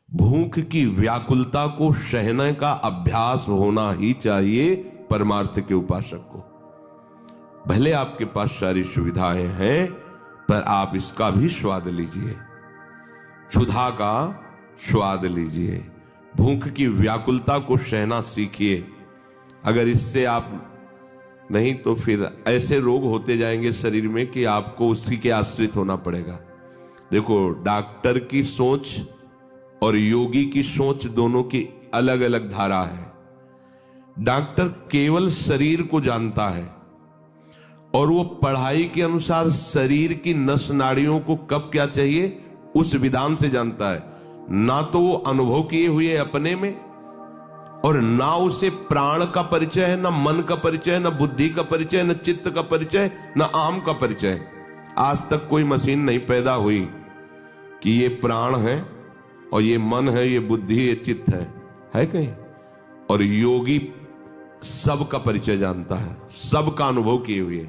भूख की व्याकुलता को सहने का अभ्यास होना ही चाहिए परमार्थ के उपासक को। भले आपके पास सारी सुविधाएं हैं, पर आप इसका भी स्वाद लीजिए, क्षुधा का स्वाद लीजिए, भूख की व्याकुलता को सहना सीखिए। अगर इससे आप नहीं तो फिर ऐसे रोग होते जाएंगे शरीर में कि आपको उसी के आश्रित होना पड़ेगा। देखो, डॉक्टर की सोच और योगी की सोच दोनों की अलग अलग धारा है। डॉक्टर केवल शरीर को जानता है और वो पढ़ाई के अनुसार शरीर की नस नाड़ियों को कब क्या चाहिए उस विधान से जानता है। ना तो वो अनुभव किए हुए अपने में, और ना उसे प्राण का परिचय है, ना मन का परिचय है, ना बुद्धि का परिचय, ना चित्त का परिचय, ना आम का परिचय। आज तक कोई मशीन नहीं पैदा हुई कि ये प्राण है और ये मन है, ये बुद्धि, ये चित्त है कहीं? और योगी सबका परिचय जानता है, सबका अनुभव किए हुए।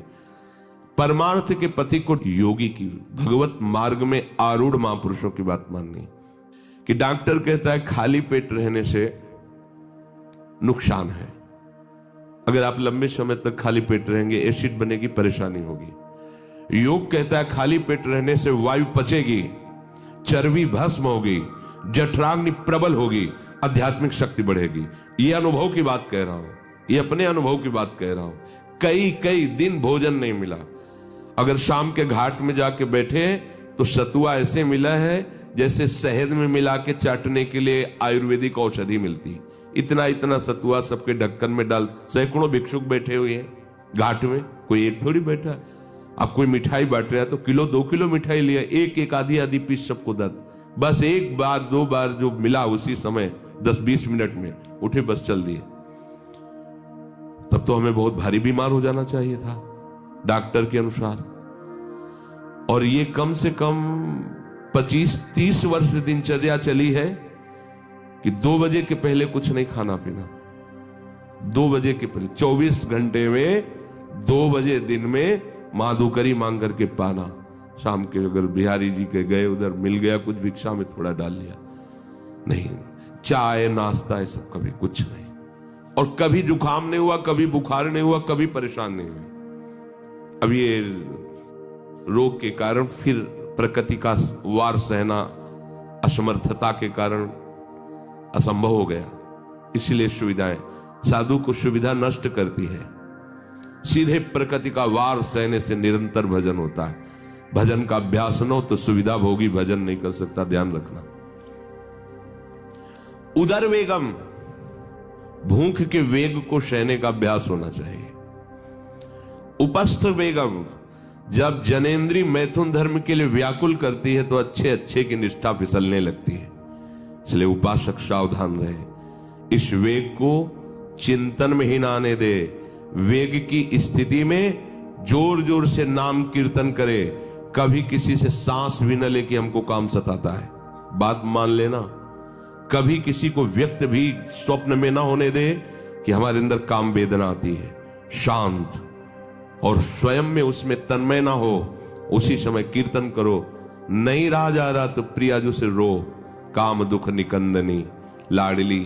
परमार्थ के पति को योगी की भगवत मार्ग में आरूढ़ महापुरुषों की बात माननी। कि डॉक्टर कहता है खाली पेट रहने से नुकसान है, अगर आप लंबे समय तक खाली पेट रहेंगे एसिड बनेगी, परेशानी होगी। योग कहता है खाली पेट रहने से वायु पचेगी, चर्बी भस्म होगी, जठराग्नि प्रबल होगी, आध्यात्मिक शक्ति बढ़ेगी। ये अनुभव की बात कह रहा हूं, ये अपने अनुभव की बात कह रहा हूं। कई दिन भोजन नहीं मिला, अगर शाम के घाट में जाके बैठे तो सतुआ ऐसे मिला है जैसे शहद में मिला के चाटने के लिए आयुर्वेदिक औषधि मिलती। इतना सतुआ सबके ढक्कन में डाल, सैकड़ों भिक्षुक बैठे हुए हैं घाट में, कोई एक थोड़ी बैठा। अब कोई मिठाई बांट रहा है तो किलो 2 किलो मिठाई लिया, एक आधी पीस सबको दर्द। बस एक बार 2 बार जो मिला उसी समय 10-20 मिनट में उठे, बस चल दिए। तब तो हमें बहुत भारी बीमार हो जाना चाहिए था डॉक्टर के अनुसार। और ये कम से कम 25-30 वर्ष दिनचर्या चली है कि 2 बजे के पहले कुछ नहीं खाना पीना। 2 बजे के पहले 24 घंटे में 2 बजे दिन में माधुकरी मांग करके पाना। शाम के अगर बिहारी जी के गए उधर मिल गया कुछ भिक्षा में थोड़ा डाल लिया, नहीं चाय नाश्ता ये सब कभी कुछ नहीं। और कभी जुकाम नहीं हुआ, कभी बुखार नहीं हुआ, कभी परेशान नहीं हुई। अब ये रोग के कारण फिर प्रकृति का वार सहना असमर्थता के कारण असंभव हो गया। इसलिए सुविधाएं साधु को सुविधा नष्ट करती है। सीधे प्रकृति का वार सहने से निरंतर भजन होता है। भजन का अभ्यास न हो तो सुविधा भोगी भजन नहीं कर सकता, ध्यान रखना। उदर वेगम, भूख के वेग को सहने का अभ्यास होना चाहिए। उपस्थ वेगम, जब जनेन्द्रीय मैथुन धर्म के लिए व्याकुल करती है तो अच्छे की निष्ठा फिसलने लगती है। इसलिए उपासक सावधान रहे, इस वेग को चिंतन में ही ना आने दे। वेग की स्थिति में जोर से नाम कीर्तन करे, कभी किसी से सांस भी न ले कि हमको काम सताता है, बात मान लेना। कभी किसी को व्यक्त भी स्वप्न में ना होने दे कि हमारे अंदर काम वेदना आती है। शांत और स्वयं में उसमें तन्मय ना हो, उसी समय कीर्तन करो। नहीं रहा जा रहा तो प्रियाजू से रो, काम दुख निकंदनी लाडली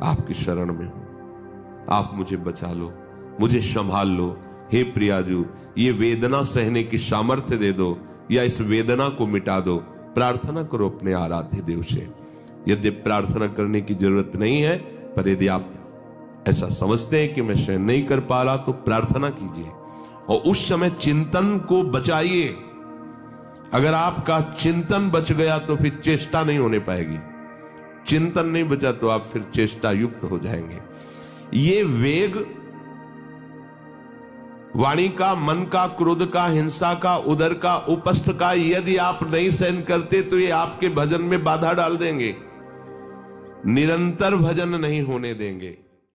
आपकी शरण में हूं, आप मुझे बचा लो, मुझे संभाल लो। हे प्रियाजू, ये वेदना सहने की सामर्थ्य दे दो या इस वेदना को मिटा दो। प्रार्थना करो अपने आराध्य देव से। यदि प्रार्थना करने की जरूरत नहीं है, पर यदि आप ऐसा समझते हैं कि मैं सहन नहीं कर पा रहा तो प्रार्थना कीजिए और उस समय चिंतन को बचाइए। अगर आपका चिंतन बच गया तो फिर चेष्टा नहीं होने पाएगी। चिंतन नहीं बचा तो आप फिर चेष्टा युक्त हो जाएंगे। ये वेग वाणी का, मन का, क्रोध का, हिंसा का, उदर का, उपस्थ का यदि आप नहीं सहन करते तो ये आपके भजन में बाधा डाल देंगे, निरंतर भजन नहीं होने देंगे।